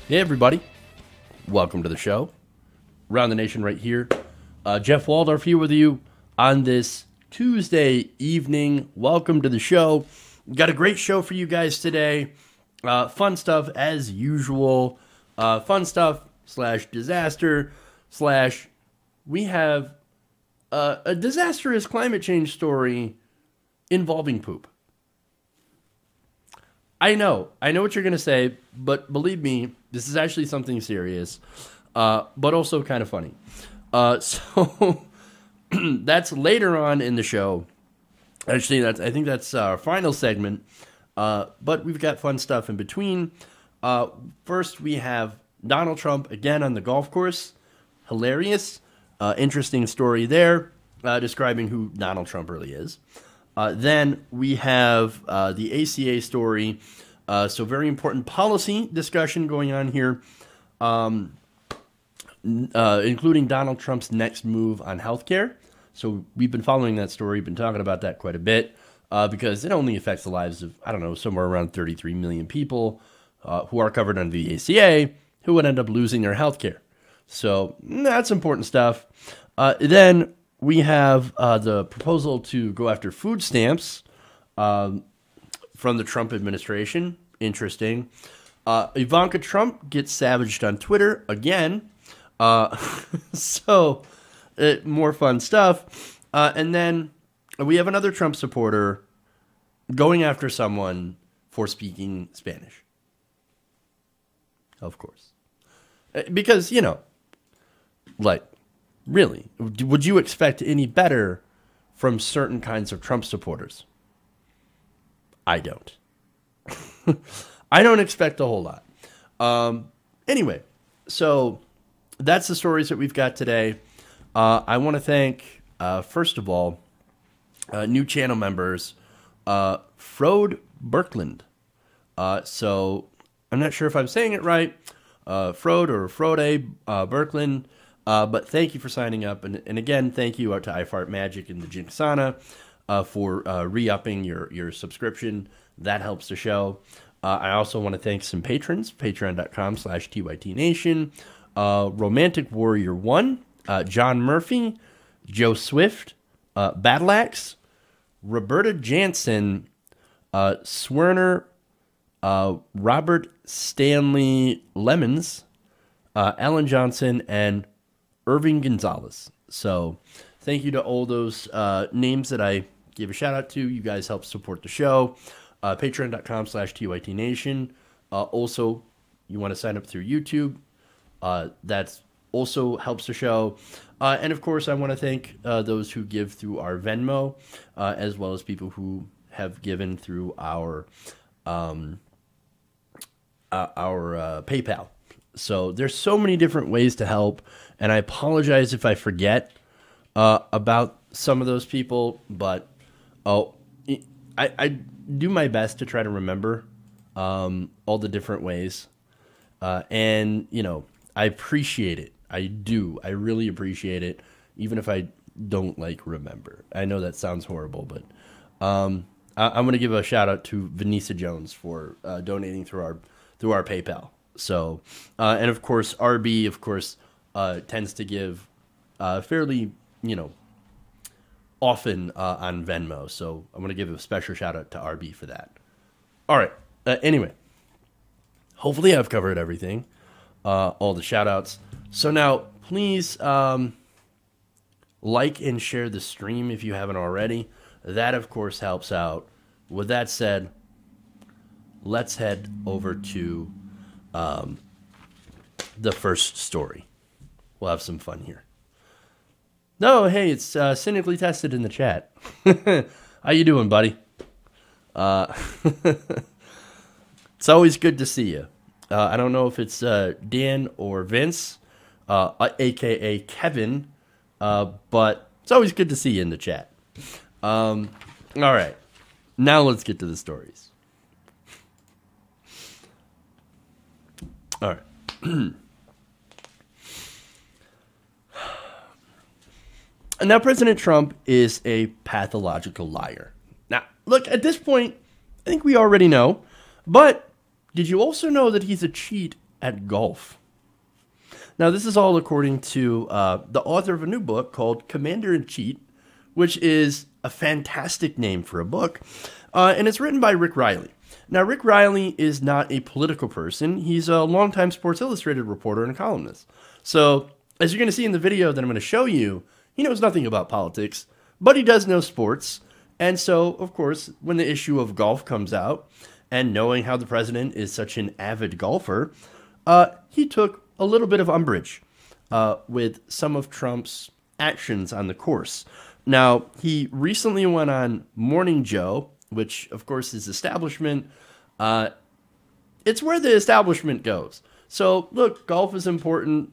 Hey everybody, welcome to the show. Around the nation right here. Jeff Waldorf here with you on this Tuesday evening. Welcome to the show. Got a great show for you guys today. Fun stuff as usual. Fun stuff / disaster / we have a disastrous climate change story involving poop. I know what you're going to say, but believe me, this is actually something serious, but also kind of funny. So that's later on in the show. Actually, I think that's our final segment, but we've got fun stuff in between. First, we have Donald Trump again on the golf course. Hilarious. Interesting story there, describing who Donald Trump really is. Then we have the ACA story. So very important policy discussion going on here, including Donald Trump's next move on healthcare. So we've been following that story, been talking about that quite a bit, because it only affects the lives of, somewhere around 33 million people who are covered under the ACA who would end up losing their healthcare. So that's important stuff. Then we have the proposal to go after food stamps from the Trump administration. Interesting. Ivanka Trump gets savaged on Twitter again. So more fun stuff. And then we have another Trump supporter going after someone for speaking Spanish. Of course. Because, really, would you expect any better from certain kinds of Trump supporters? I don't. I don't expect a whole lot. Anyway, so that's the stories that we've got today. I want to thank, first of all, new channel members, Frode Birkland. So I'm not sure if I'm saying it right, Frode or Frode Birkland. But thank you for signing up. And again, thank you out to iFart Magic and the Jinxana for re-upping your subscription. That helps the show. I also want to thank some patrons, patreon.com/TYTNation, Romantic Warrior 1, John Murphy, Joe Swift, Battleaxe, Roberta Jansen, Swerner, Robert Stanley Lemons, Alan Johnson, and Irving Gonzalez. So thank you to all those names that I gave a shout out to. You guys help support the show. Patreon.com/TYTNation. Also, you want to sign up through YouTube. That's also helps the show. And of course, I want to thank those who give through our Venmo, as well as people who have given through our PayPal. So there's so many different ways to help, and I apologize if I forget about some of those people, but I do my best to try to remember all the different ways, and I appreciate it. I do. I really appreciate it, even if I don't remember. I know that sounds horrible, but I'm going to give a shout out to Vanessa Jones for donating through our PayPal. So, and of course, RB, tends to give fairly, often on Venmo. So I'm going to give a special shout out to RB for that. All right. Anyway, hopefully I've covered everything, all the shout outs. So now, please like and share the stream if you haven't already. That, of course, helps out. With that said, let's head over to the first story. We'll have some fun here. No, hey, it's cynically tested in the chat. How you doing, buddy? It's always good to see you. I don't know if it's Dan or Vince, a.k.a. Kevin, but it's always good to see you in the chat. All right, now let's get to the stories. All right. Now, President Trump is a pathological liar. Now, look, at this point, I think we already know. But did you also know that he's a cheat at golf. Now, this is all according to the author of a new book called Commander-in-Chief, which is a fantastic name for a book, and it's written by Rick Riley. Now, Rick Riley is not a political person. He's a longtime Sports Illustrated reporter and columnist. So, as you're going to see in the video that I'm going to show you, he knows nothing about politics, but he does know sports. And so, of course, when the issue of golf comes out, and knowing how the president is such an avid golfer, he took a little bit of umbrage with some of Trump's actions on the course. Now, he recently went on Morning Joe, which, of course, is establishment. It's where the establishment goes. So, look, golf is important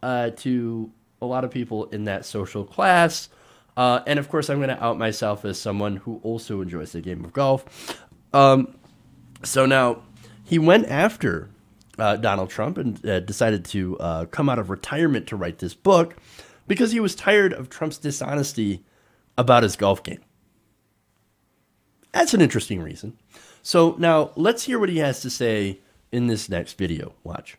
to a lot of people in that social class. And, of course, I'm going to out myself as someone who also enjoys the game of golf. So now, he went after Donald Trump and decided to come out of retirement to write this book because he was tired of Trump's dishonesty about his golf game. That's an interesting reason. So now let's hear what he has to say in this next video. Watch.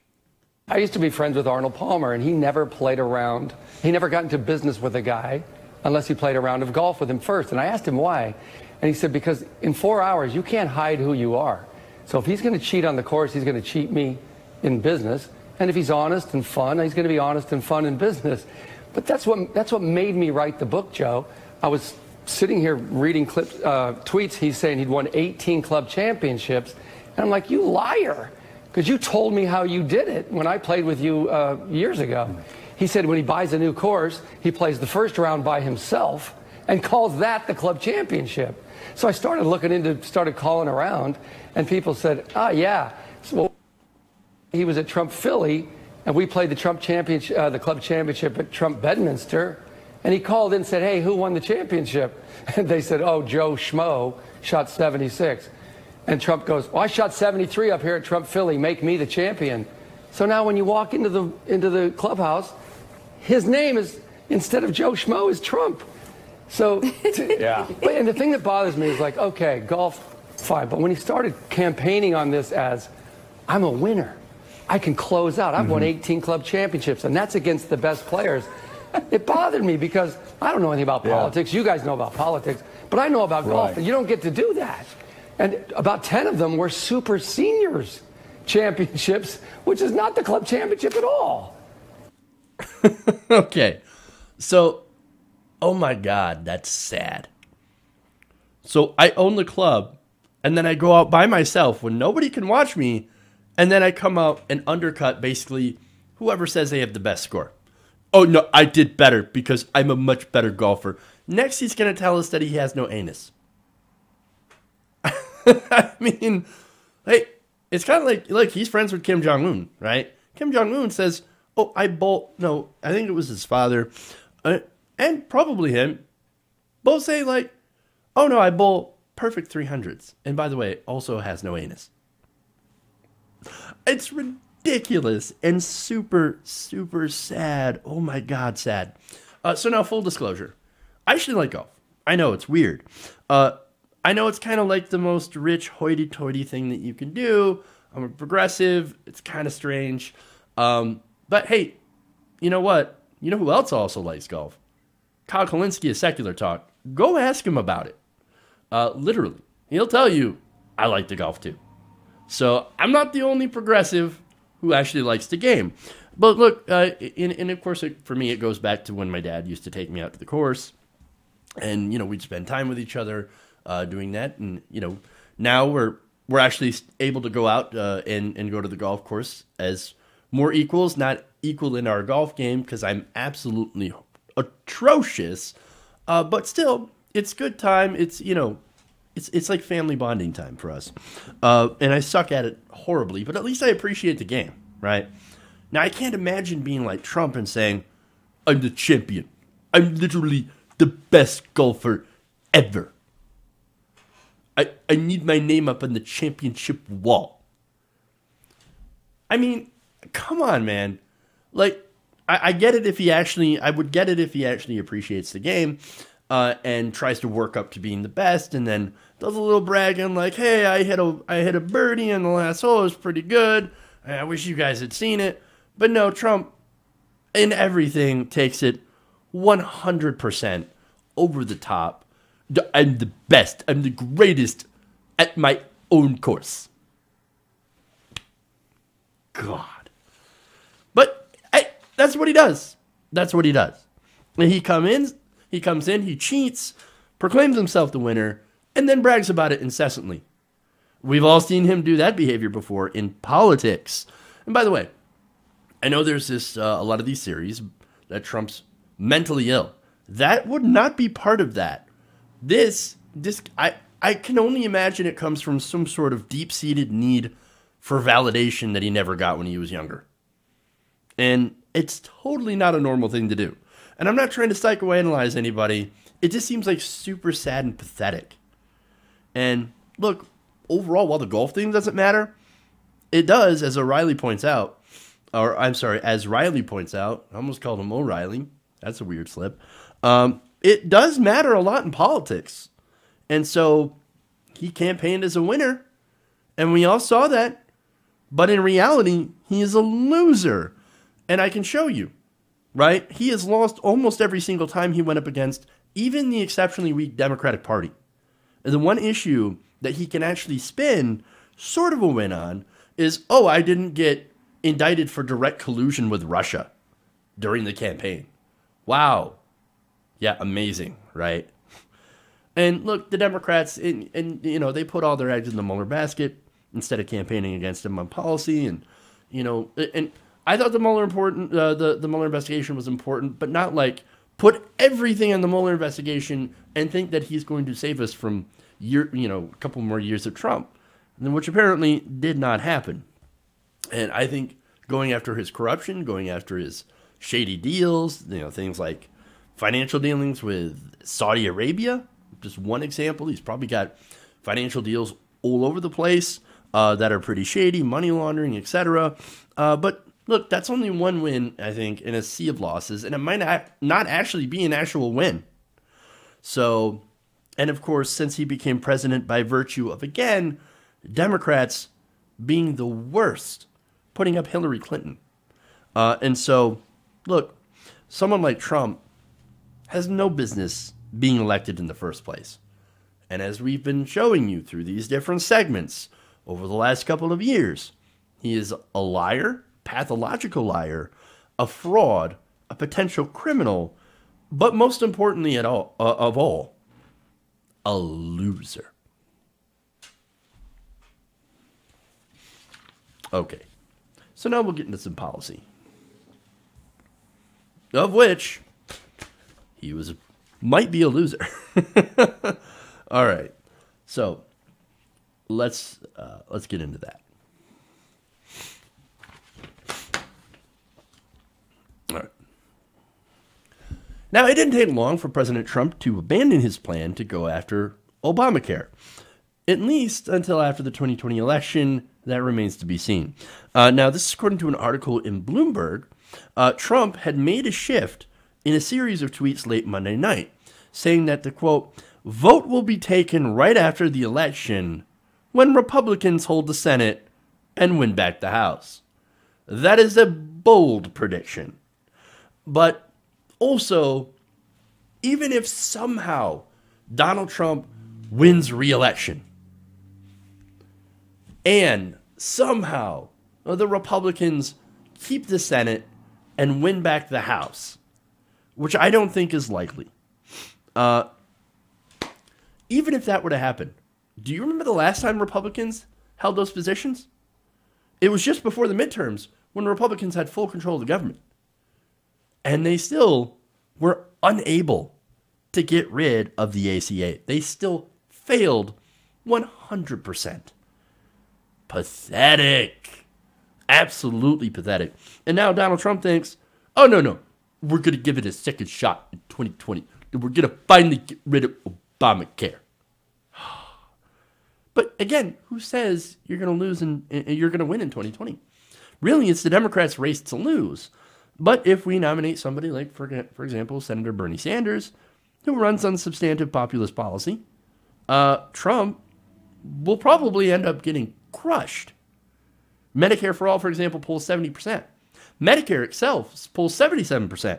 I used to be friends with Arnold Palmer, and he never played around. He never got into business with a guy unless he played a round of golf with him first. And I asked him why. And he said, because in 4 hours, you can't hide who you are. So if he's going to cheat on the course, he's going to cheat me in business. And if he's honest and fun, he's going to be honest and fun in business. But that's what made me write the book, Joe. I was sitting here reading tweets. He's saying he'd won 18 club championships. And I'm like, you liar. Because you told me how you did it when I played with you years ago. He said when he buys a new course, he plays the first round by himself and calls that the club championship. So I started calling around, and people said, oh, yeah. So he was at Trump Philly, and we played the club championship at Trump Bedminster. And he called in and said, hey, who won the championship? And they said, oh, Joe Schmo shot 76. And Trump goes, well, I shot 73 up here at Trump Philly. Make me the champion. So now when you walk into the clubhouse, his name is, instead of Joe Schmo, is Trump. So, yeah. And the thing that bothers me is like, okay, golf, fine. But when he started campaigning on this as, I'm a winner, I can close out. I've won 18 club championships, and that's against the best players. It bothered me because I don't know anything about politics. You guys know about politics, but I know about golf, and you don't get to do that. And about 10 of them were super seniors championships, which is not the club championship at all. Okay. So, oh my God, that's sad. So I own the club, and then I go out by myself when nobody can watch me, and then I come out and undercut basically whoever says they have the best score. Oh, no, I did better because I'm a much better golfer. Next, he's going to tell us that he has no anus. I mean, hey, it's kind of like he's friends with Kim Jong-un, right? Kim Jong-un says, oh, I think it was his father, and probably him, both say like, oh no, I bowl perfect 300s. And by the way, also has no anus. It's ridiculous and super, super sad. Oh my God, sad. So now full disclosure. I actually like golf. I know it's weird. I know it's kind of like the most rich hoity-toity thing that you can do. I'm a progressive. It's kind of strange. But hey, you know what? You know who else also likes golf? Kyle Kalinske of Secular Talk. Go ask him about it. Literally. He'll tell you, I like to golf too. So I'm not the only progressive who actually likes the game. But look, and of course, for me, it goes back to when my dad used to take me out to the course. And, you know, we'd spend time with each other doing that. And, you know, now we're actually able to go out and go to the golf course as more equals, not equal in our golf game because I'm absolutely atrocious. But still, it's good time. It's, you know, it's like family bonding time for us. And I suck at it horribly, but at least I appreciate the game, right? Now, I can't imagine being like Trump and saying, I'm the champion. I'm literally the best golfer ever. I need my name up on the championship wall. I mean, come on, man. Like, I get it if he actually, I would get it if he actually appreciates the game and tries to work up to being the best and then does a little bragging like, hey, I hit a birdie on the last hole. It was pretty good. I wish you guys had seen it. But no, Trump in everything takes it 100% over the top. I'm the best. I'm the greatest at my own course. God. But that's what he does. That's what he does. And he comes in, he cheats, proclaims himself the winner, and then brags about it incessantly. We've all seen him do that behavior before in politics. And by the way, I know there's a lot of these theories that Trump's mentally ill. That would not be part of that. I can only imagine it comes from some sort of deep-seated need for validation that he never got when he was younger. And it's totally not a normal thing to do. And I'm not trying to psychoanalyze anybody. It just seems like super sad and pathetic. And look, overall, while the golf thing doesn't matter, it does, as Riley points out. As Riley points out. I almost called him O'Reilly. That's a weird slip. It does matter a lot in politics. And so he campaigned as a winner. And we all saw that. But in reality, he is a loser. And I can show you, right? He has lost almost every single time he went up against even the exceptionally weak Democratic Party. And the one issue that he can actually spin sort of a win on is, I didn't get indicted for direct collusion with Russia during the campaign. Wow. Yeah, amazing, right? And look, the Democrats, they put all their eggs in the Mueller basket instead of campaigning against him on policy. And I thought the Mueller the Mueller investigation was important, but not like put everything in the Mueller investigation and think that he's going to save us from a couple more years of Trump, which apparently did not happen. And I think going after his corruption, going after his shady deals, things like financial dealings with Saudi Arabia, just one example. He's probably got financial deals all over the place that are pretty shady, money laundering, etc. But look, that's only one win, I think, in a sea of losses, and it might not actually be an actual win. So, and of course, since he became president by virtue of, again, Democrats being the worst, putting up Hillary Clinton. And so, look, someone like Trump has no business being elected in the first place. And as we've been showing you through these different segments over the last couple of years, he is a liar, pathological liar, a fraud, a potential criminal, but most importantly of all, a loser. Okay, so now we'll get into some policy, of which he might be a loser. All right, so let's get into that. All right. Now, it didn't take long for President Trump to abandon his plan to go after Obamacare, at least until after the 2020 election. That remains to be seen. Now, this is according to an article in Bloomberg. Trump had made a shift in a series of tweets late Monday night, saying that the, quote, vote will be taken right after the election when Republicans hold the Senate and win back the House. That is a bold prediction. But also, even if somehow Donald Trump wins re-election, and somehow the Republicans keep the Senate and win back the House, which I don't think is likely. Even if that were to happen, do you remember the last time Republicans held those positions? It was just before the midterms when Republicans had full control of the government. And they still were unable to get rid of the ACA. They still failed 100%. Pathetic. Absolutely pathetic. And now Donald Trump thinks, oh, no, we're going to give it a second shot in 2020. We're going to finally get rid of Obamacare. But again, who says you're going to lose and you're going to win in 2020? Really, it's the Democrats' race to lose. But if we nominate somebody like, for example, Senator Bernie Sanders, who runs on substantive populist policy, Trump will probably end up getting crushed. Medicare for all, for example, pulls 70%. Medicare itself pulls 77%.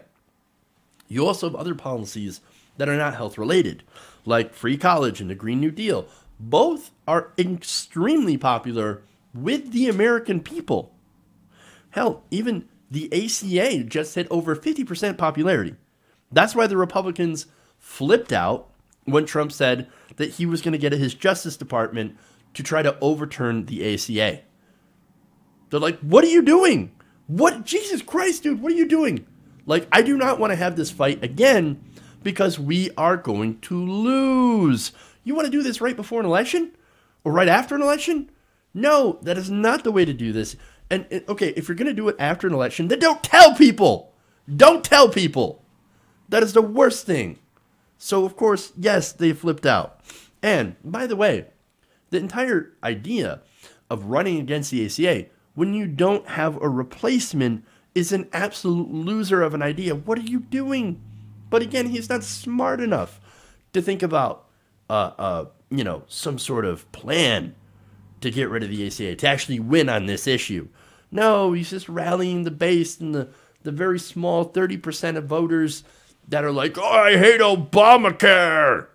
You also have other policies that are not health related, like free college and the Green New Deal. Both are extremely popular with the American people. Hell, even the ACA just hit over 50% popularity. That's why the Republicans flipped out when Trump said that he was going to get his Justice Department to try to overturn the ACA. They're like, what are you doing? What? Jesus Christ, dude, what are you doing? Like, I do not want to have this fight again because we are going to lose. You want to do this right before an election? Or right after an election? No, that is not the way to do this. And, okay, if you're going to do it after an election, then don't tell people. Don't tell people. That is the worst thing. So, of course, yes, they flipped out. And, by the way, the entire idea of running against the ACA when you don't have a replacement is an absolute loser of an idea. What are you doing? But again, he's not smart enough to think about, some sort of plan to get rid of the ACA, to actually win on this issue. No, he's just rallying the base and the very small 30% of voters that are like, oh, I hate Obamacare.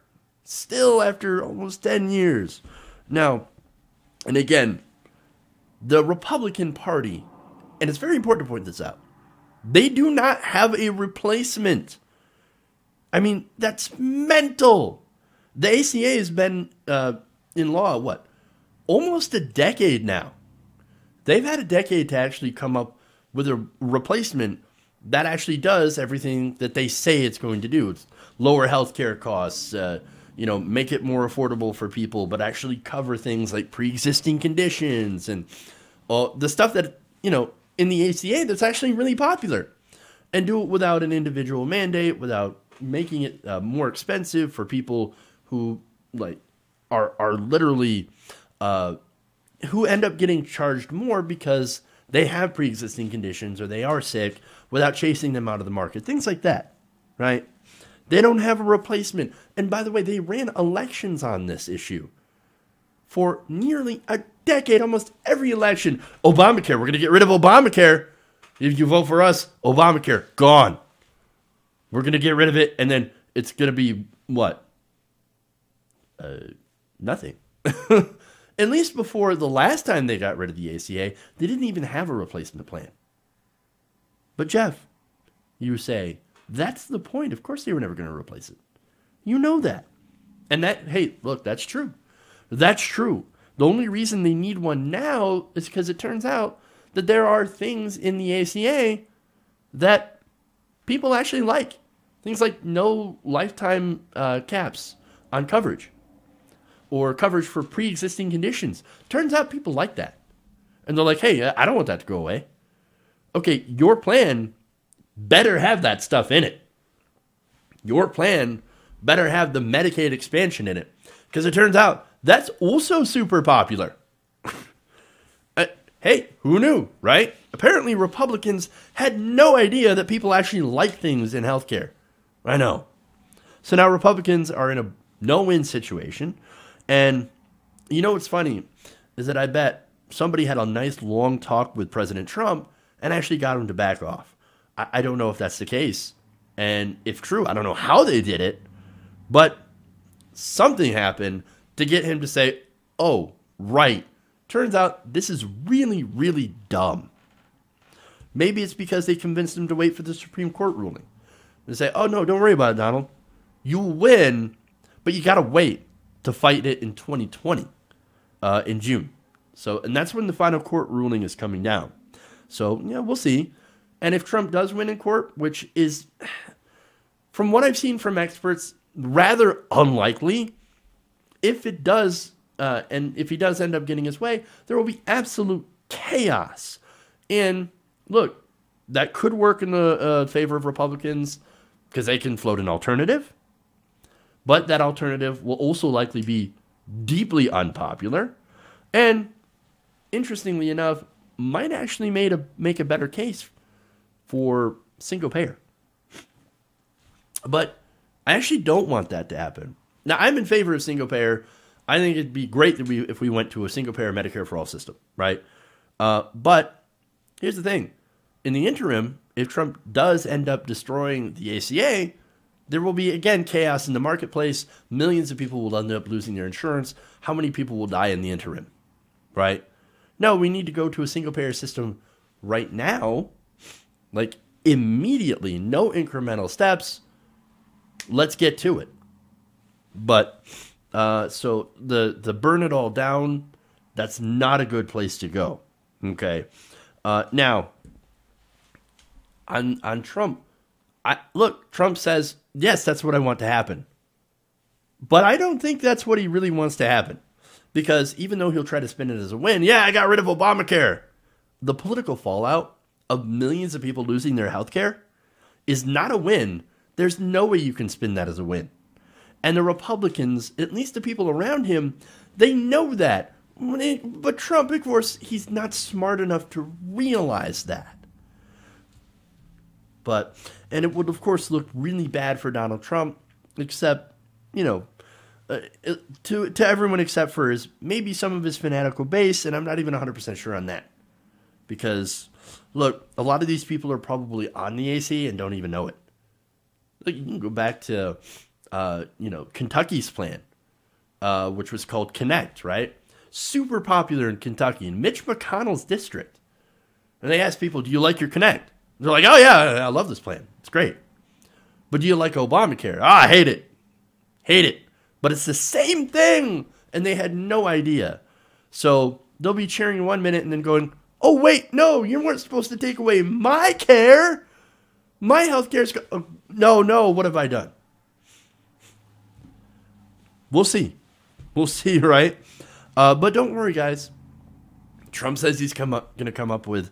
Still after almost 10 years. Now, and again, the Republican Party, and it's very important to point this out, they do not have a replacement. I mean, that's mental. The ACA has been in law, what, almost a decade now. They've had a decade to actually come up with a replacement that actually does everything that they say it's going to do. It's lower healthcare costs, make it more affordable for people, but actually cover things like pre-existing conditions and the stuff that, in the ACA that's actually really popular, and do it without an individual mandate, without making it more expensive for people who are literally who end up getting charged more because they have pre-existing conditions or they are sick, without chasing them out of the market. Things like that, right? They don't have a replacement. And by the way, they ran elections on this issue for nearly a decade, almost every election. Obamacare, we're going to get rid of Obamacare. If you vote for us, Obamacare, gone. We're going to get rid of it, and then it's going to be what? Nothing. At least before the last time they got rid of the ACA, they didn't even have a replacement plan. But Jeff, you say, that's the point. Of course they were never going to replace it. You know that. And hey, look, that's true. That's true. The only reason they need one now is because it turns out that there are things in the ACA that people actually like. Things like no lifetime caps on coverage or coverage for pre-existing conditions. Turns out people like that. And they're like, hey, I don't want that to go away. Okay, your plan better have that stuff in it. Your plan better have the Medicaid expansion in it. Because it turns out that's also super popular. Hey, who knew, right? Apparently Republicans had no idea that people actually like things in healthcare. I know. So now Republicans are in a no-win situation. And you know what's funny is that I bet somebody had a nice long talk with President Trump and actually got him to back off. I don't know if that's the case. And if true, I don't know how they did it. But something happened to get him to say, oh, right. Turns out this is really, really dumb. Maybe it's because they convinced him to wait for the Supreme Court ruling. They say, oh, no, don't worry about it, Donald. You'll win, but you got to wait to fight it in 2020, in June. And that's when the final court ruling is coming down. So, yeah, we'll see. And if Trump does win in court, which is, from what I've seen from experts, rather unlikely, if it does, and if he does end up getting his way, there will be absolute chaos. And look, that could work in the favor of Republicans because they can float an alternative. But that alternative will also likely be deeply unpopular. And interestingly enough, might actually make a better case for single payer. But I actually don't want that to happen. Now, I'm in favor of single payer. I think it'd be great if we went to a single payer Medicare for all system, right? But here's the thing. In the interim, if Trump does end up destroying the ACA, there will be, again, chaos in the marketplace. Millions of people will end up losing their insurance. How many people will die in the interim, right? No, we need to go to a single-payer system right now, like immediately, no incremental steps. Let's get to it. But so the burn it all down, that's not a good place to go. Okay. Now, on Trump, look, Trump says, yes, that's what I want to happen. But I don't think that's what he really wants to happen. Because even though he'll try to spin it as a win, yeah, I got rid of Obamacare, the political fallout of millions of people losing their health care is not a win. There's no way you can spin that as a win. And the Republicans, at least the people around him, they know that. But Trump, of course, he's not smart enough to realize that. And it would, of course, look really bad for Donald Trump, except, to everyone except for maybe some of his fanatical base, and I'm not even 100% sure on that. Because, look, a lot of these people are probably on the AC and don't even know it. Look, you can go back to, Kentucky's plan, which was called Connect, right? Super popular in Kentucky, in Mitch McConnell's district. And they asked people, do you like your Connect? They're like, oh, yeah, I love this plan. It's great. But do you like Obamacare? I hate it. Hate it. But it's the same thing. And they had no idea. So they'll be cheering 1 minute and then going, oh, wait, no, you weren't supposed to take away my care. My health care is... No, what have I done? We'll see. We'll see, right? But don't worry, guys. Trump says he's going to come up with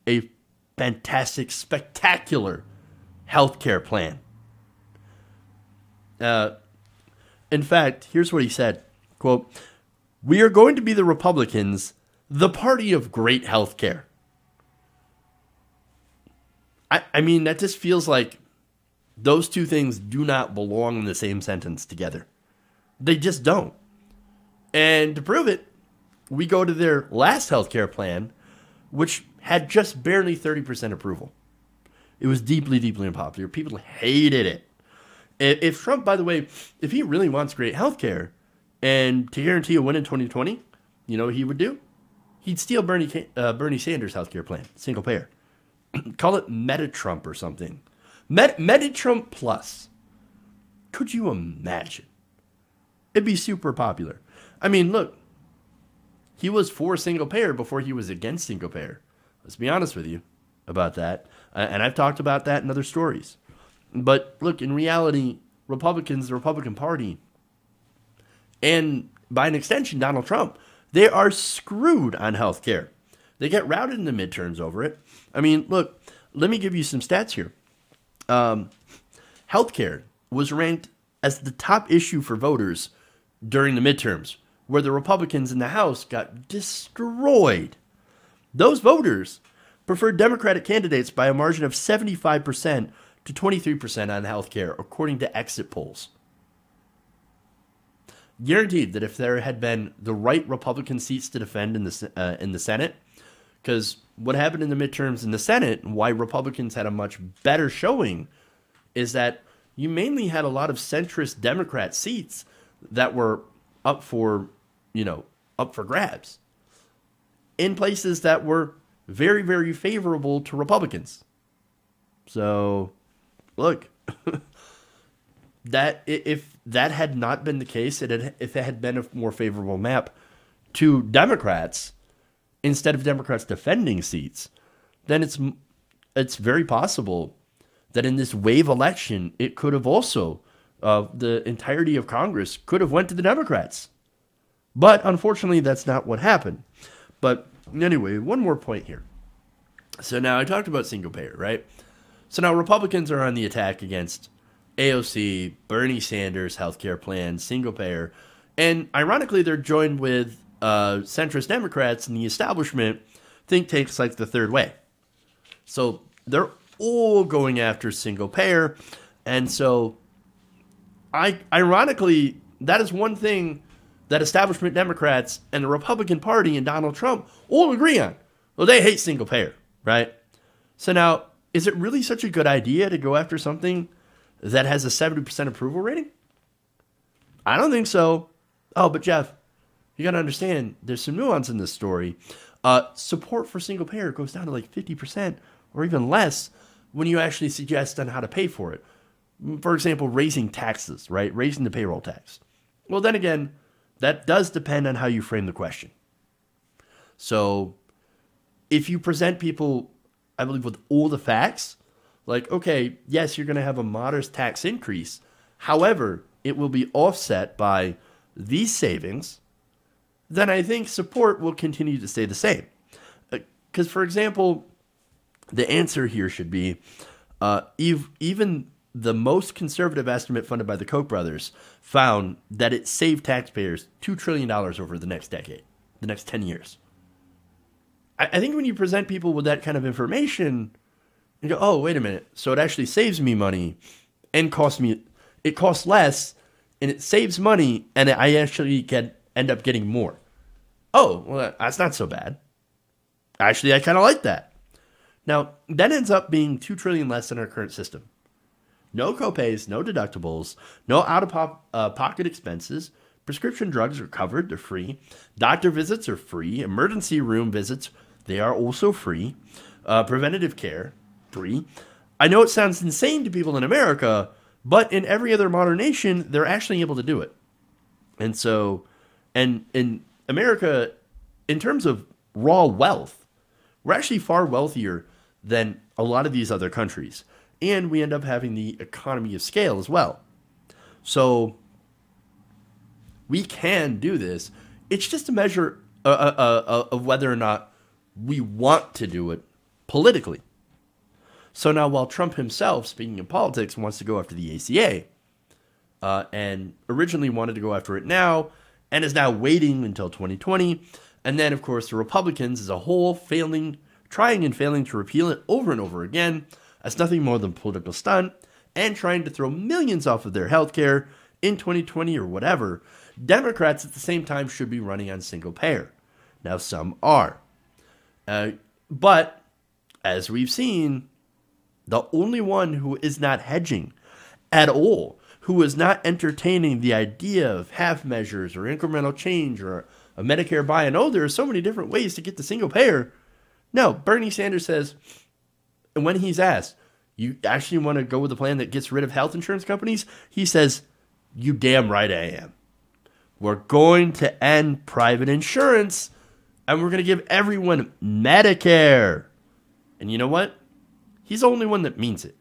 a fantastic, spectacular healthcare plan. In fact, here's what he said, quote, "We are going to be the Republicans, the party of great healthcare." I mean, that just feels like those two things do not belong in the same sentence together. They just don't. And to prove it, we go to their last healthcare plan, which had just barely 30% approval. It was deeply, deeply unpopular. People hated it. If Trump, by the way, if he really wants great healthcare and to guarantee a win in 2020, you know what he would do? He'd steal Bernie Sanders' healthcare plan, single payer. Call it Meta-Trump or something. Meta-Trump Plus. Could you imagine? It'd be super popular. I mean, look, he was for single payer before he was against single payer. Let's be honest with you about that. And I've talked about that in other stories. But look, in reality, Republicans, the Republican Party, and by an extension, Donald Trump, they are screwed on health care. They get routed in the midterms over it. I mean, look, let me give you some stats here. Healthcare was ranked as the top issue for voters during the midterms, where the Republicans in the House got destroyed. Those voters preferred Democratic candidates by a margin of 75% to 23% on healthcare, according to exit polls. Guaranteed that if there had been the right Republican seats to defend in the Senate, because what happened in the midterms in the Senate and why Republicans had a much better showing is that you mainly had a lot of centrist Democrat seats that were up for grabs in places that were very, very favorable to Republicans. So, look, that if that had not been the case, if it had been a more favorable map to Democrats, instead of Democrats defending seats, then it's very possible that in this wave election, it could have also, the entirety of Congress could have went to the Democrats. But unfortunately, that's not what happened. But anyway, one more point here. So now I talked about single payer, right? So now Republicans are on the attack against AOC, Bernie Sanders' healthcare plan, single payer. And ironically, they're joined with centrist Democrats and the establishment think tanks like the Third Way. So they're all going after single payer. And so ironically, that is one thing that establishment Democrats and the Republican Party and Donald Trump all agree on. Well, they hate single payer, right? So now, is it really such a good idea to go after something that has a 70% approval rating? I don't think so. Oh, but Jeff, you got to understand, there's some nuance in this story. Support for single payer goes down to like 50% or even less when you actually suggest on how to pay for it. For example, raising taxes, right? Raising the payroll tax. Well, then again, that does depend on how you frame the question. So if you present people, I believe, with all the facts, like, okay, yes, you're going to have a modest tax increase. However, it will be offset by these savings, then I think support will continue to stay the same. Because, for example, the answer here should be even the most conservative estimate funded by the Koch brothers found that it saved taxpayers $2 trillion over the next decade, the next 10 years. I think when you present people with that kind of information, you go, oh, wait a minute. So it actually saves me money and it costs less and it saves money and I actually end up getting more. Oh, well, that's not so bad. Actually, I kind of like that. Now, that ends up being $2 trillion less than our current system. No copays, no deductibles, no out-of-pocket expenses. Prescription drugs are covered, they're free. Doctor visits are free. Emergency room visits, they are also free. Preventative care, free. I know it sounds insane to people in America, but in every other modern nation, they're actually able to do it. And so, and in America, in terms of raw wealth, we're actually far wealthier than a lot of these other countries. And we end up having the economy of scale as well. So we can do this. It's just a measure of whether or not we want to do it politically. So now while Trump himself, speaking of politics, wants to go after the ACA, and originally wanted to go after it now, and is now waiting until 2020, and then, of course, the Republicans as a whole trying and failing to repeal it over and over again, as nothing more than political stunt, and trying to throw millions off of their health care in 2020 or whatever, Democrats at the same time should be running on single payer. Now, some are. But, as we've seen, the only one who is not hedging at all, who is not entertaining the idea of half measures or incremental change or a Medicare buy-in, oh, there are so many different ways to get to single payer. No, Bernie Sanders says, and when he's asked, you actually want to go with a plan that gets rid of health insurance companies? He says, you damn right I am. We're going to end private insurance, and we're going to give everyone Medicare. And you know what? He's the only one that means it.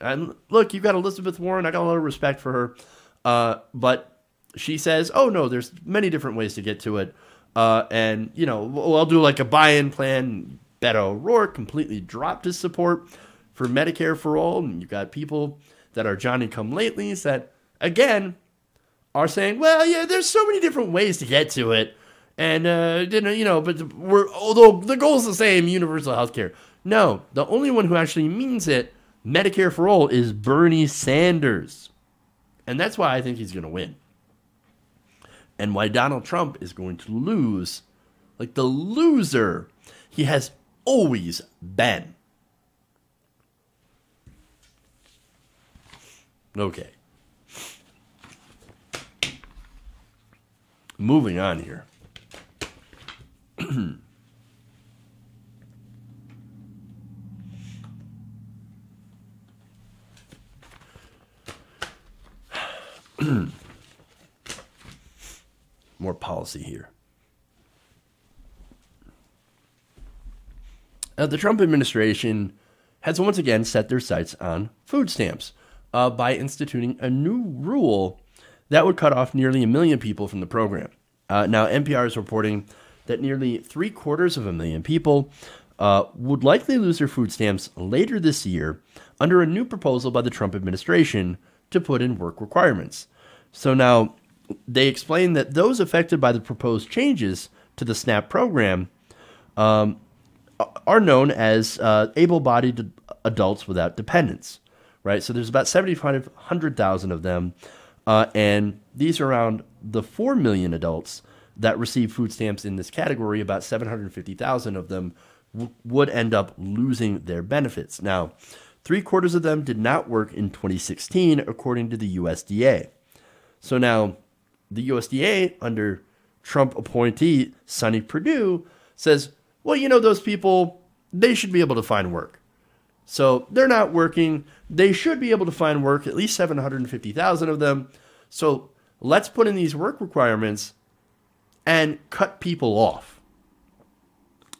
And look, you've got Elizabeth Warren. I got a lot of respect for her. But she says, oh, no, there's many different ways to get to it. And, you know, I'll do like a buy-in plan. Beto O'Rourke completely dropped his support for Medicare for all. And you've got people that are Johnny-come-latelys that, again, are saying, well, yeah, there's so many different ways to get to it. And, you know, but although the goal is the same, universal health care. No, the only one who actually means it, Medicare for all, is Bernie Sanders. And that's why I think he's going to win. And why Donald Trump is going to lose, like the loser he has always been. Okay. Moving on here. More policy here. The Trump administration has once again set their sights on food stamps by instituting a new rule that would cut off nearly 1 million people from the program. Now, NPR is reporting that nearly 750,000 people would likely lose their food stamps later this year under a new proposal by the Trump administration to put in work requirements. So now they explain that those affected by the proposed changes to the SNAP program are known as able-bodied adults without dependents, right? So there's about 7,500,000 of them, and these are around the 4 million adults that receive food stamps in this category, about 750,000 of them would end up losing their benefits. Now, 3/4 of them did not work in 2016, according to the USDA. So now, the USDA, under Trump appointee Sonny Perdue, says, well, those people, they should be able to find work. So they're not working. They should be able to find work, at least 750,000 of them. So let's put in these work requirements and cut people off.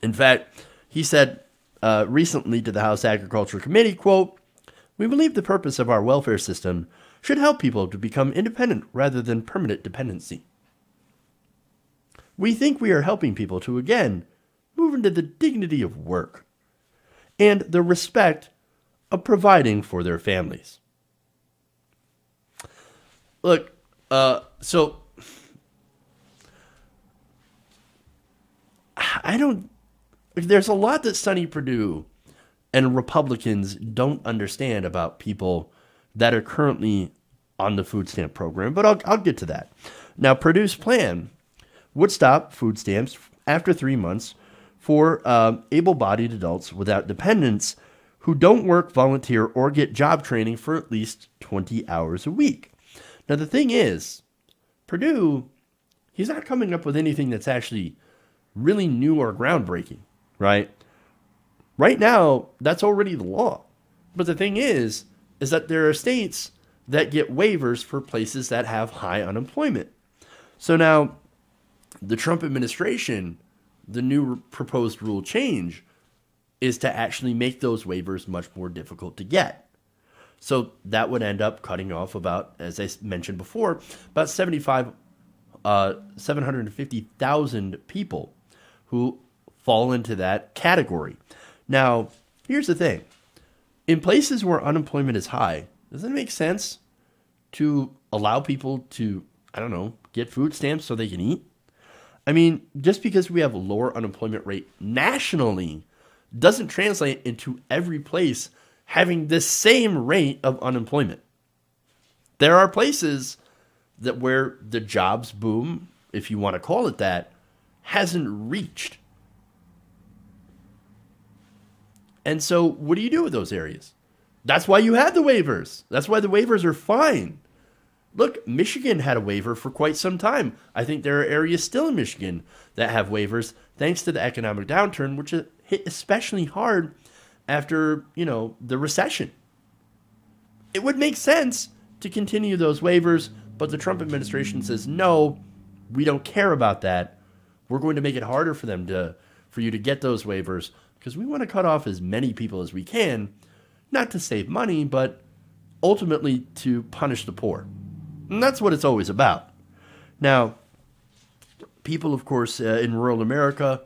In fact, he said recently to the House Agriculture Committee, quote, "We believe the purpose of our welfare system should help people to become independent rather than permanent dependency. We think we are helping people to, again, move into the dignity of work and the respect of providing for their families." Look, so there's a lot that Sonny Perdue and Republicans don't understand about people that are currently on the food stamp program, but I'll get to that. Now, Perdue's plan would stop food stamps after 3 months for able-bodied adults without dependents who don't work, volunteer, or get job training for at least 20 hours a week. Now, the thing is, Perdue, he's not coming up with anything that's actually really new or groundbreaking, right? Right now, that's already the law. But the thing is that there are states that get waivers for places that have high unemployment. So now, the Trump administration, the new proposed rule change is to actually make those waivers much more difficult to get. So that would end up cutting off about, as I mentioned before, about 750,000 people who fall into that category. Now, here's the thing. In places where unemployment is high, doesn't it make sense to allow people to, get food stamps so they can eat? I mean, just because we have a lower unemployment rate nationally doesn't translate into every place having the same rate of unemployment. There are places that where the jobs boom, if you want to call it that, hasn't reached. And so what do you do with those areas? That's why you had the waivers. That's why the waivers are fine. Look, Michigan had a waiver for quite some time. I think there are areas still in Michigan that have waivers thanks to the economic downturn, which hit especially hard after, the recession. It would make sense to continue those waivers, but the Trump administration says, no, we don't care about that. We're going to make it harder for you to get those waivers because we want to cut off as many people as we can, not to save money, but ultimately to punish the poor. And that's what it's always about. Now, people, of course, in rural America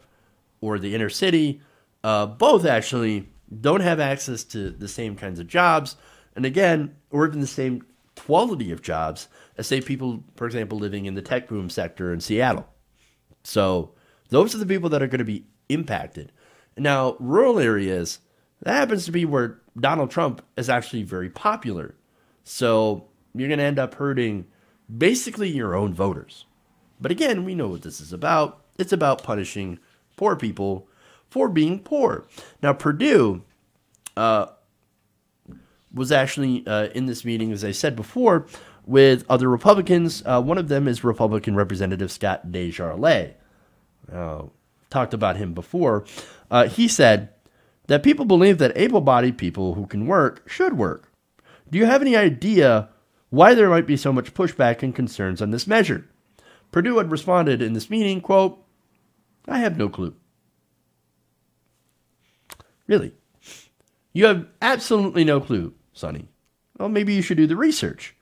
or the inner city, both actually don't have access to the same kinds of jobs, and again, or even the same quality of jobs as, say, people, for example, living in the tech boom sector in Seattle. So those are the people that are going to be impacted. Now, rural areas, that happens to be where Donald Trump is actually very popular. So you're going to end up hurting basically your own voters. But again, we know what this is about. It's about punishing poor people for being poor. Now, Perdue was actually in this meeting, as I said before, with other Republicans. One of them is Republican Representative Scott Desjardins. Talked about him before. He said that people believe that able-bodied people who can work should work. Do you have any idea why there might be so much pushback and concerns on this measure? Perdue had responded in this meeting, quote, "I have no clue." Really? You have absolutely no clue, Sonny. Well, maybe you should do the research.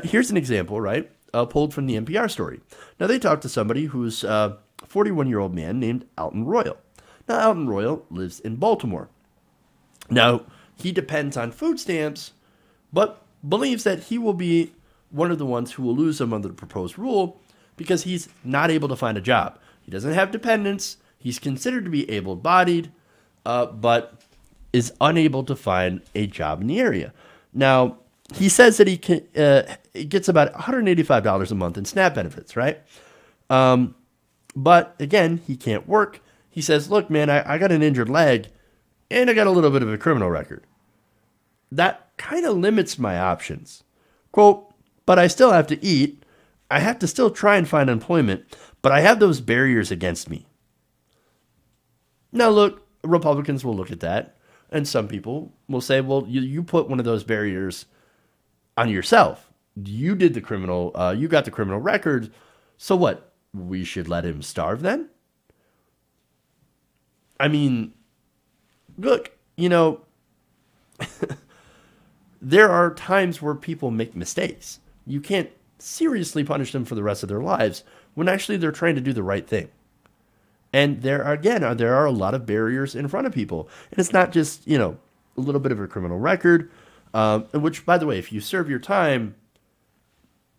Here's an example, right? Pulled from the NPR story. Now, they talked to somebody who's a 41-year-old man named Alton Royal. Now, Alton Royal lives in Baltimore. Now, he depends on food stamps, but believes that he will be one of the ones who will lose them under the proposed rule because he's not able to find a job. He doesn't have dependents. He's considered to be able-bodied, but is unable to find a job in the area. Now, he says that he gets about $185 a month in SNAP benefits, right? But again, he can't work. He says, look, man, I got an injured leg and I got a little bit of a criminal record. That kind of limits my options. Quote, but I still have to eat. I have to still try and find employment, but I have those barriers against me. Now, look, Republicans will look at that, and some people will say, well, you put one of those barriers on yourself. You did the criminal, you got the criminal record, so what? We should let him starve then? I mean, look, there are times where people make mistakes. You can't seriously punish them for the rest of their lives when actually they're trying to do the right thing. And there are a lot of barriers in front of people. And it's not just, a little bit of a criminal record, which, by the way, if you serve your time,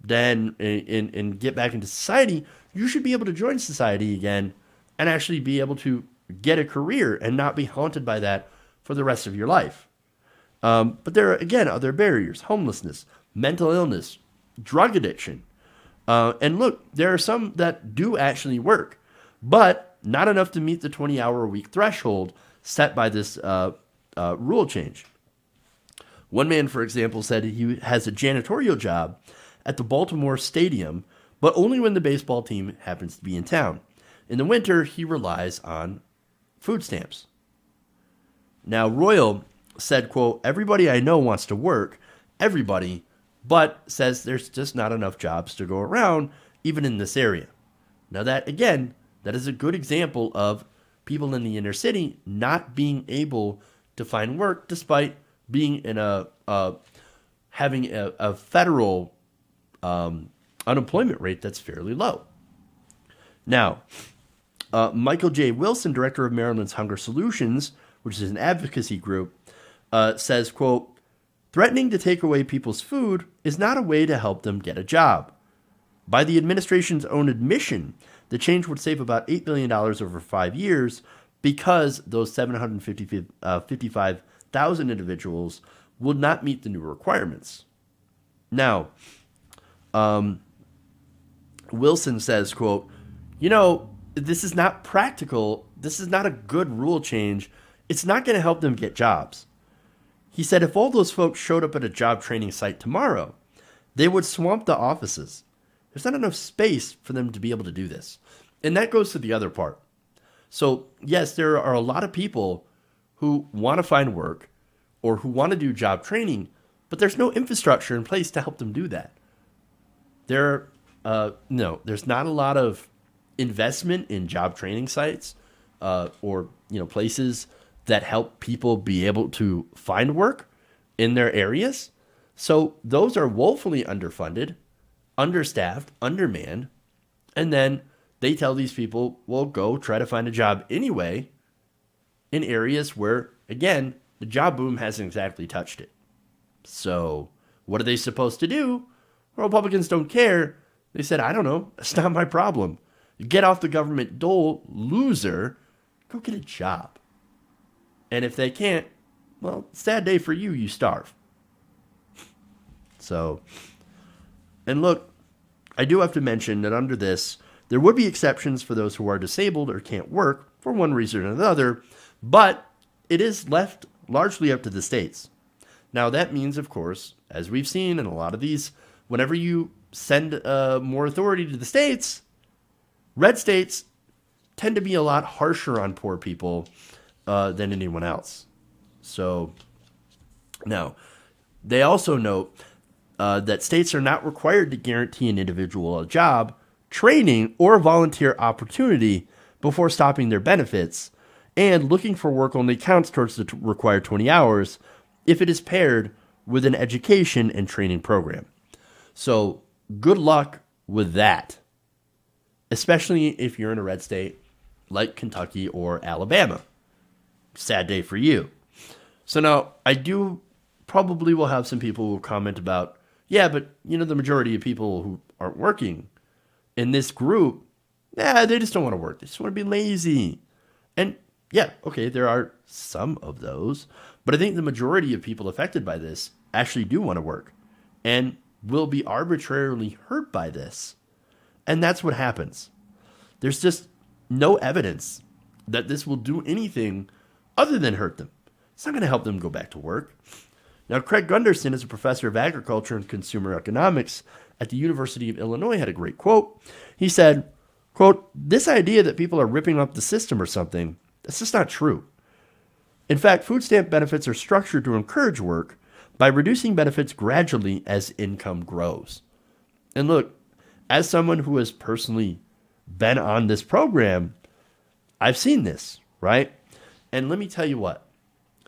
then and get back into society, you should be able to join society again and actually be able to get a career and not be haunted by that for the rest of your life. But there are, again, other barriers: homelessness, mental illness, drug addiction. And look, there are some that do actually work, but not enough to meet the 20-hour-a-week threshold set by this rule change. One man, for example, said he has a janitorial job at the Baltimore Stadium, but only when the baseball team happens to be in town. In the winter, he relies on food stamps. Now, Royal said, quote, everybody I know wants to work, everybody, but says there's just not enough jobs to go around, even in this area. Now that, again, that is a good example of people in the inner city not being able to find work despite being in having a federal unemployment rate that's fairly low. Now, Michael J. Wilson, director of Maryland's Hunger Solutions, which is an advocacy group, says, quote, threatening to take away people's food is not a way to help them get a job. By the administration's own admission, the change would save about $8 billion over 5 years because those 755,000 individuals will not meet the new requirements. Now, Wilson says, quote, this is not practical. This is not a good rule change. It's not going to help them get jobs. He said if all those folks showed up at a job training site tomorrow, they would swamp the offices. There's not enough space for them to be able to do this. And that goes to the other part. So, yes, there are a lot of people who want to find work or who want to do job training, but there's no infrastructure in place to help them do that. There's not a lot of investment in job training sites or places that help people be able to find work in their areas. So those are woefully underfunded, understaffed, undermanned, and then they tell these people, well, go try to find a job anyway in areas where, again, the job boom hasn't exactly touched it. So what are they supposed to do? Well, Republicans don't care. They said, I don't know. It's not my problem. Get off the government dole, loser. Go get a job. And if they can't, well, sad day for you, you starve. So, and look, I do have to mention that under this, there would be exceptions for those who are disabled or can't work for one reason or another, but it is left largely up to the states. Now, that means, of course, as we've seen in a lot of these, whenever you send more authority to the states, red states tend to be a lot harsher on poor people than anyone else. So, now, they also note that states are not required to guarantee an individual a job, training, or volunteer opportunity before stopping their benefits, and looking for work only counts towards the required 20 hours if it is paired with an education and training program. So good luck with that, especially if you're in a red state like Kentucky or Alabama. Sad day for you. So now I do probably will have some people who will comment about, yeah, but the majority of people who aren't working in this group, they just don't want to work. They just want to be lazy. And yeah, okay, there are some of those, but I think the majority of people affected by this actually do want to work and will be arbitrarily hurt by this. And that's what happens. There's just no evidence that this will do anything other than hurt them. It's not going to help them go back to work. Now, Craig Gunderson is a professor of agriculture and consumer economics at the University of Illinois, had a great quote. He said, quote, "This idea that people are ripping up the system or something, that's just not true. In fact, food stamp benefits are structured to encourage work by reducing benefits gradually as income grows." And look, as someone who has personally been on this program, I've seen this, right? And let me tell you what,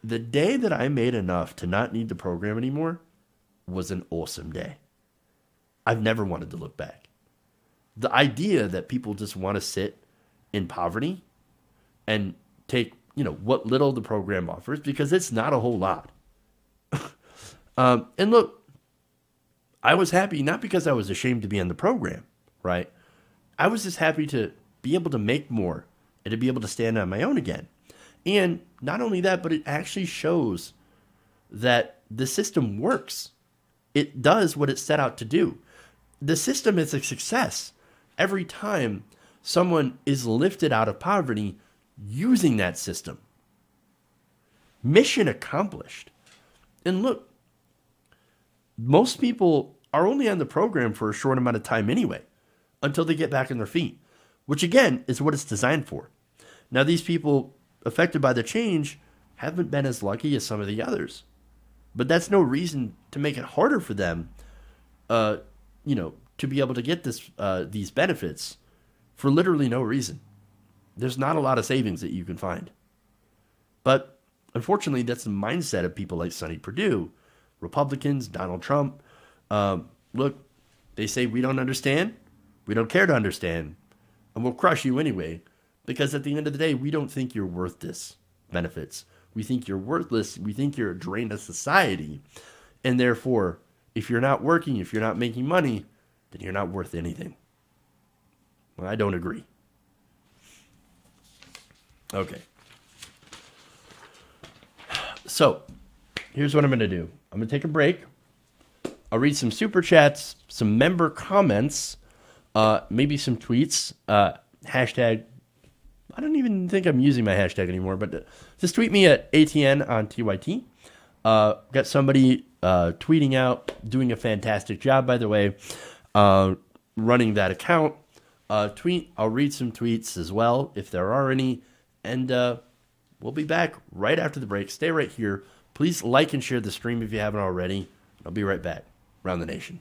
the day that I made enough to not need the program anymore was an awesome day. I've never wanted to look back. The idea that people just want to sit in poverty and take, what little the program offers, because it's not a whole lot. And look, I was happy not because I was ashamed to be in the program, right? I was just happy to be able to make more and to be able to stand on my own again. And not only that, but it actually shows that the system works. It does what it set out to do. The system is a success every time someone is lifted out of poverty using that system. Mission accomplished. And look, most people are only on the program for a short amount of time anyway, until they get back on their feet, which again is what it's designed for. Now, these people affected by the change haven't been as lucky as some of the others, but that's no reason to make it harder for them, to be able to get these benefits for literally no reason. There's not a lot of savings that you can find. But unfortunately, that's the mindset of people like Sonny Perdue, Republicans, Donald Trump. Look, they say we don't understand, we don't care to understand, and we'll crush you anyway, because at the end of the day, we don't think you're worth this benefits. We think you're worthless. We think you're a drain of society. And therefore, if you're not working, if you're not making money, then you're not worth anything. Well, I don't agree. Okay. So, here's what I'm going to do. I'm going to take a break. I'll read some super chats, some member comments, maybe some tweets, hashtag. I don't even think I'm using my hashtag anymore, but just tweet me at ATN on TYT. Got somebody tweeting out, doing a fantastic job, by the way, running that account. Tweet. I'll read some tweets as well, if there are any. And we'll be back right after the break. Stay right here. Please like and share the stream if you haven't already. I'll be right back. Around the Nation.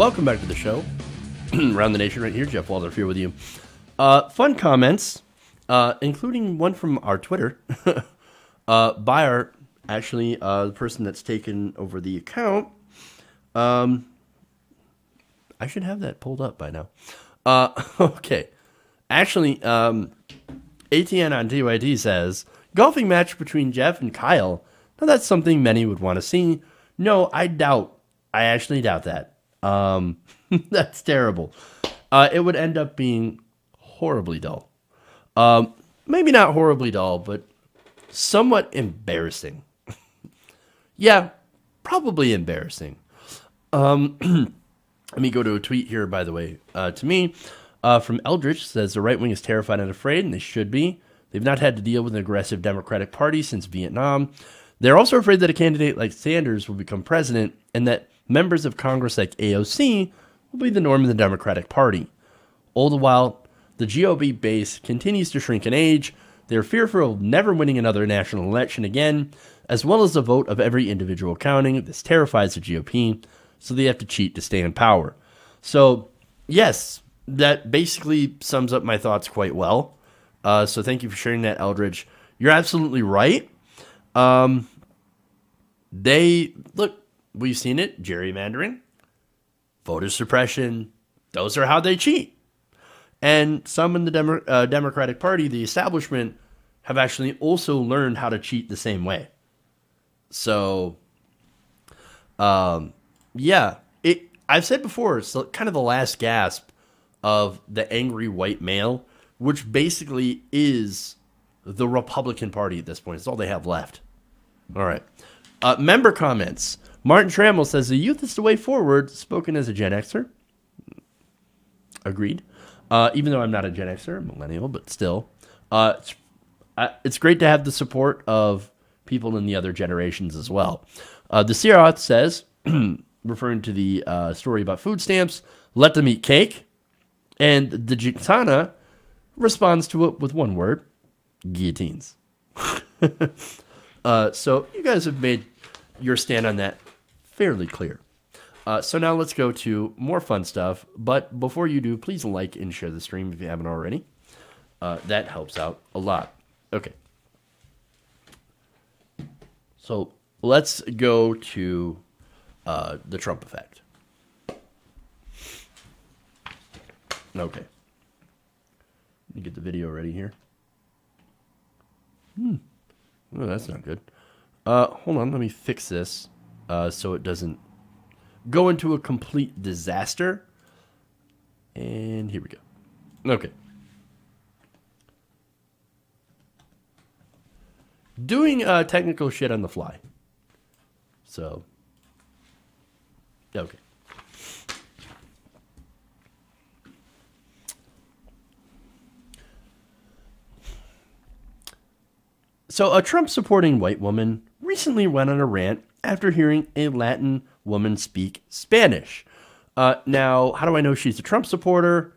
Welcome back to the show. Around the Nation right here. Jeff Waldorf here with you. Fun comments, including one from our Twitter by our, actually, the person that's taken over the account. I should have that pulled up by now. Okay. Actually, ATN on DYD says, golfing match between Jeff and Kyle. Now that's something many would want to see. No, I actually doubt that. That's terrible. It would end up being horribly dull. Maybe not horribly dull, but somewhat embarrassing. Yeah, probably embarrassing. Let me go to a tweet here, by the way, to me, from Eldridge. Says the right wing is terrified and afraid, and they should be. They've not had to deal with an aggressive Democratic Party since Vietnam. They're also afraid that a candidate like Sanders will become president, and that members of Congress like AOC will be the norm in the Democratic Party. All the while, the GOP base continues to shrink in age. They're fearful of never winning another national election again, as well as the vote of every individual counting. This terrifies the GOP, so they have to cheat to stay in power. So, yes, that basically sums up my thoughts quite well. So thank you for sharing that, Eldridge. You're absolutely right. We've seen it, gerrymandering, voter suppression. Those are how they cheat. And some in the Democratic Party, the establishment, have actually also learned how to cheat the same way. So, yeah, I've said before, it's kind of the last gasp of the angry white male, which basically is the Republican Party at this point. It's all they have left. All right. Member comments. Martin Trammell says, the youth is the way forward, spoken as a Gen Xer. Agreed. Even though I'm not a Gen Xer, I'm a millennial, but still. It's great to have the support of people in the other generations as well. The Sierra says, referring to the story about food stamps, let them eat cake. And the Gitana responds to it with one word, guillotines. So you guys have made your stand on that fairly clear. So now let's go to more fun stuff. But before you do, please like and share the stream if you haven't already. That helps out a lot. Okay. So let's go to the Trump effect. Okay. Let me get the video ready here. Oh, that's not good. Hold on, let me fix this so it doesn't go into a complete disaster. And here we go. Okay. Doing technical shit on the fly. So, okay. So, a Trump-supporting white woman recently went on a rant after hearing a Latin woman speak Spanish. Now, how do I know she's a Trump supporter?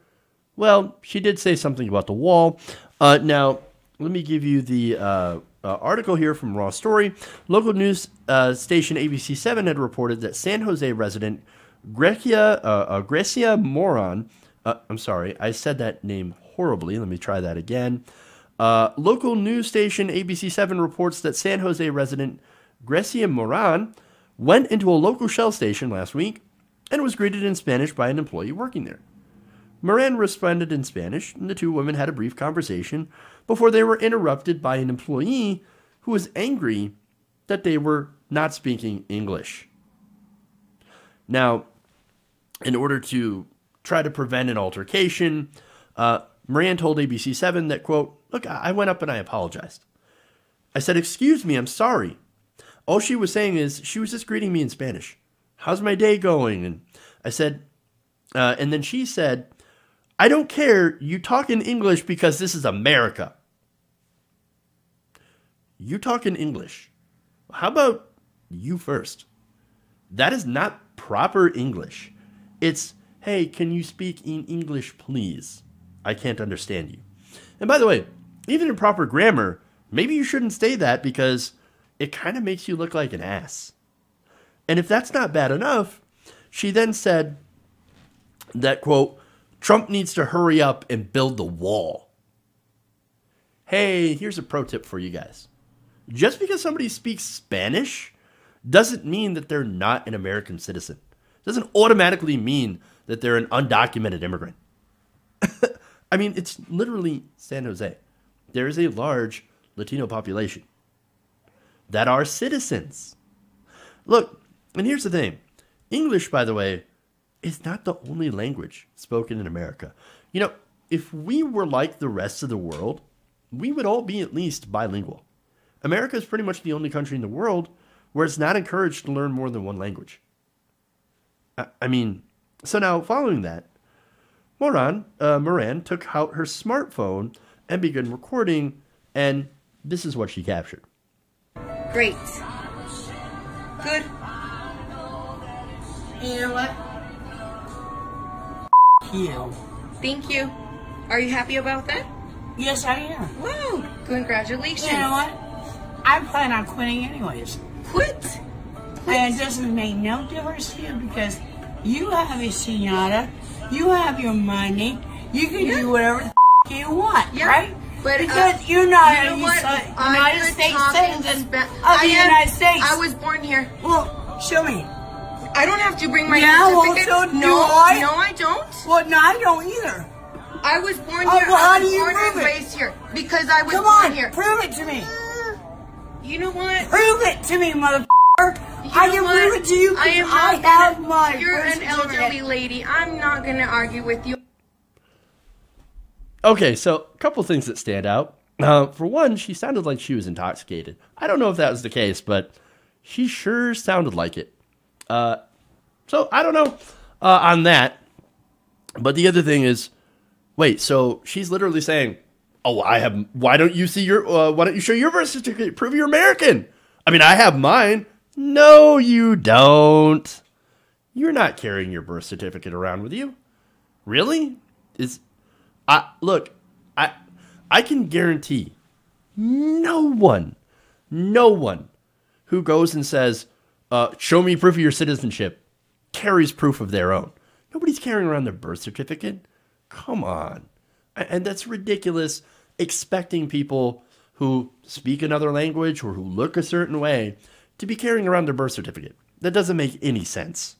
Well, she did say something about the wall. Now, let me give you the article here from Raw Story. Local news station ABC7 had reported that San Jose resident Grecia Moron, I'm sorry, I said that name horribly. Let me try that again. Local news station ABC7 reports that San Jose resident Grecia Moran went into a local Shell station last week and was greeted in Spanish by an employee working there. Moran responded in Spanish, and the two women had a brief conversation before they were interrupted by an employee who was angry that they were not speaking English. Now, in order to try to prevent an altercation, Moran told ABC7 that, quote, "Look, I went up and I apologized. I said, 'Excuse me, I'm sorry.' All she was saying is she was just greeting me in Spanish. 'How's my day going?' And I said, and then she said, 'I don't care. You talk in English because this is America.'" You talk in English. How about you first? That is not proper English. It's, "Hey, can you speak in English, please? I can't understand you." And by the way, even in proper grammar, maybe you shouldn't say that because it kind of makes you look like an ass. And if that's not bad enough, she then said, that, quote, Trump needs to hurry up and build the wall. Hey, here's a pro tip for you guys. Just because somebody speaks Spanish doesn't mean that they're not an American citizen. It doesn't automatically mean that they're an undocumented immigrant. I mean, it's literally San Jose. There is a large Latino population that are citizens. Look, and here's the thing. English, by the way, is not the only language spoken in America. You know, if we were like the rest of the world, we would all be at least bilingual. America is pretty much the only country in the world where it's not encouraged to learn more than one language. I mean, so now following that, Moran took out her smartphone and began recording, and this is what she captured. Great. Good. You know what? You. Thank you. Are you happy about that? Yes, I am. Wow. Congratulations. You know what? I plan on quitting anyways. Quit. And it doesn't make no difference to you because you have a senora, you have your money, you can do whatever the you want, right? But because you're not a United States citizen of the United States. I was born here. Well, show me. I don't have to bring my Well, certificate. so do No, I. no, I don't. Well, no, I don't either. I was born here. Well, how I do was you born prove and it? raised here because I was Come born on, here. prove it to me. You know what? Prove it to me, motherfucker. I can prove it to you because I have my You're an birth elderly certificate. lady. I'm not going to argue with you. Okay, so a couple things that stand out. For one, she sounded like she was intoxicated. I don't know if that was the case, but she sure sounded like it. So I don't know on that. But the other thing is, wait, so she's literally saying, "Oh, why don't you show your birth certificate? Prove you're American." I mean, I have mine. No, you don't. You're not carrying your birth certificate around with you. Really? Look, I can guarantee no one who goes and says, show me proof of your citizenship, carries proof of their own. Nobody's carrying around their birth certificate. Come on. And that's ridiculous, expecting people who speak another language or who look a certain way to be carrying around their birth certificate. That doesn't make any sense.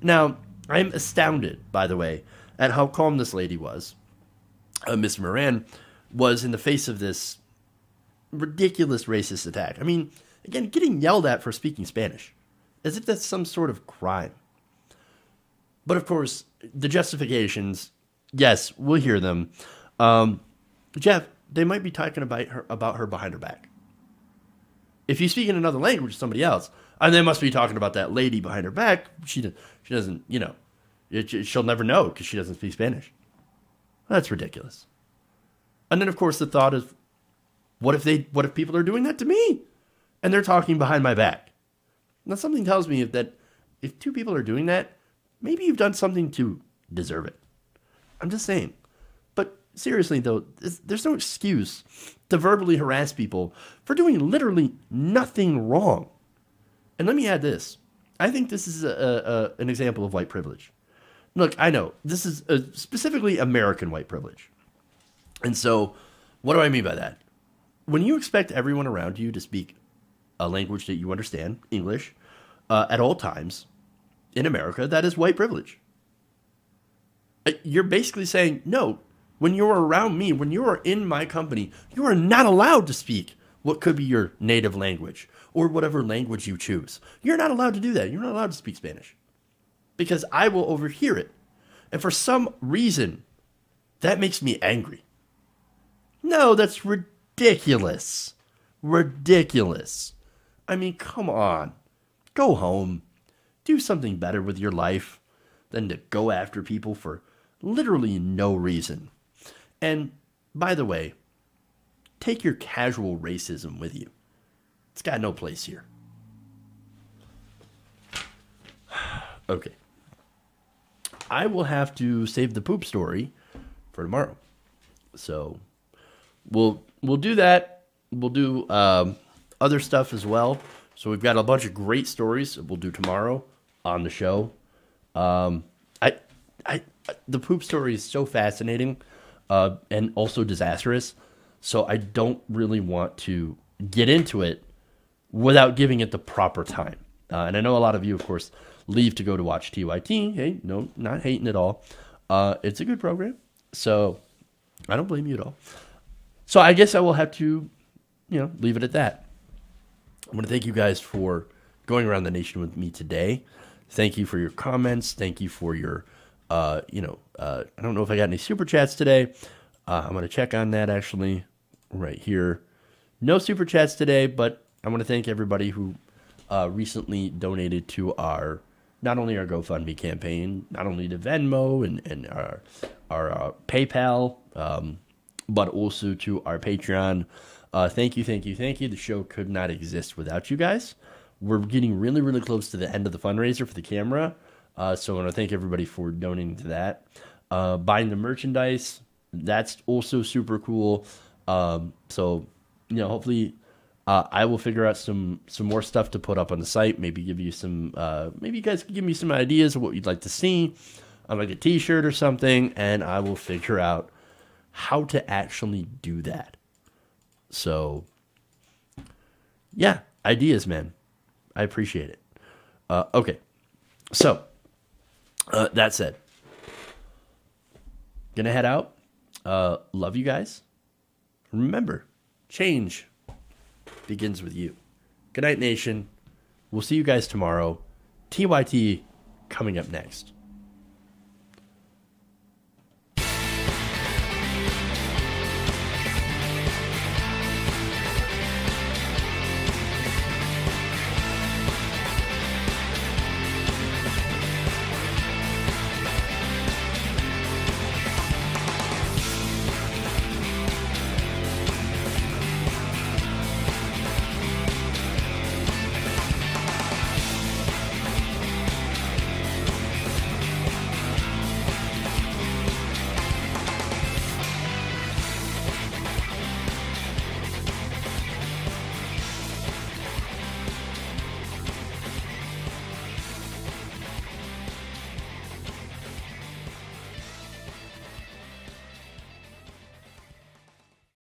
Now, I'm astounded, by the way, at how calm this lady was. Miss Moran was in the face of this ridiculous racist attack. I mean, again, getting yelled at for speaking Spanish, as if that's some sort of crime. But of course, the justifications, yes, we'll hear them. Jeff, they might be talking about her behind her back. If you speak in another language to somebody else, and they must be talking about that lady behind her back, she doesn't, she'll never know because she doesn't speak Spanish. That's ridiculous. And then, of course, the thought is, what if people are doing that to me? And they're talking behind my back. Now, something tells me that if two people are doing that, maybe you've done something to deserve it. I'm just saying. But seriously, though, there's no excuse to verbally harass people for doing literally nothing wrong. And let me add this. I think this is an example of white privilege. Look, I know this is specifically American white privilege. And so what do I mean by that? When you expect everyone around you to speak a language that you understand, English, at all times in America, that is white privilege. You're basically saying, no, when you're around me, when you are in my company, you are not allowed to speak what could be your native language or whatever language you choose. You're not allowed to do that. You're not allowed to speak Spanish because I will overhear it. And for some reason, that makes me angry. No, that's ridiculous. Ridiculous. I mean, come on. Go home. Do something better with your life than to go after people for literally no reason. And by the way, take your casual racism with you. It's got no place here. Okay. I will have to save the poop story for tomorrow. So we'll do that. We'll do other stuff as well. So we've got a bunch of great stories that we'll do tomorrow on the show. the poop story is so fascinating and also disastrous. So I don't really want to get into it without giving it the proper time. And I know a lot of you, of course, leave to go to watch TYT. Hey, no, not hating at all. It's a good program. So I don't blame you at all. So I guess I will have to, leave it at that. I want to thank you guys for going around the nation with me today. Thank you for your comments. Thank you for your, I don't know if I got any super chats today. I'm going to check on that actually right here. No super chats today, but I want to thank everybody who recently donated to not only our GoFundMe campaign, not only to Venmo and our PayPal, but also to our Patreon. Thank you. The show could not exist without you guys. We're getting really, really close to the end of the fundraiser for the camera. So I want to thank everybody for donating to that. Buying the merchandise, that's also super cool. So, hopefully I will figure out some more stuff to put up on the site. Maybe give you maybe you guys can give me some ideas of what you'd like to see on like a t-shirt or something. And I will figure out how to actually do that. So, yeah, ideas, man. I appreciate it. Okay. So, that said, gonna head out. Love you guys. Remember, change begins with you. Good night, nation. We'll see you guys tomorrow. TYT coming up next.